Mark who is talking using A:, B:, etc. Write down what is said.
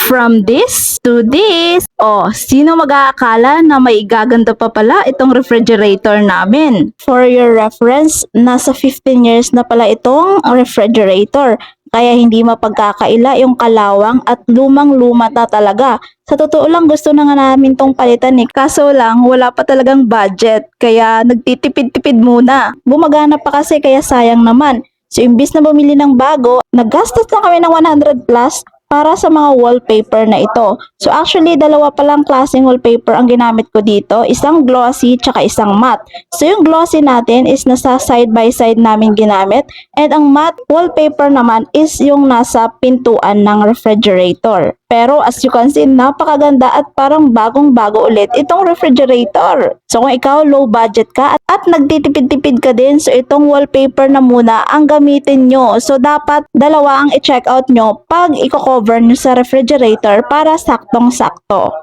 A: From this to this. Oh, sino mag-aakala na may gaganda pa pala itong refrigerator namin? For your reference, nasa 15 years na pala itong refrigerator. Kaya hindi mapagkakaila yung kalawang at lumang-luma na talaga. Sa totoo lang, gusto na nga namin tong palitan eh. Kaso lang, wala pa talagang budget. Kaya nagtitipid-tipid muna. Bumagana pa kasi kaya sayang naman. So imbis na bumili ng bago, naggastos na kami ng 100 plus para sa mga wallpaper na ito. So actually, dalawa palang klaseng wallpaper ang ginamit ko dito. Isang glossy tsaka isang matte. So yung glossy natin is nasa side by side namin ginamit. And ang matte wallpaper naman is yung nasa pintuan ng refrigerator. Pero as you can see, napakaganda at parang bagong-bago ulit itong refrigerator. So kung ikaw low budget ka at nagtitipid-tipid ka din, so itong wallpaper na muna ang gamitin nyo. So dapat dalawa ang i-check out nyo pag i-cover nyo sa refrigerator para saktong-sakto.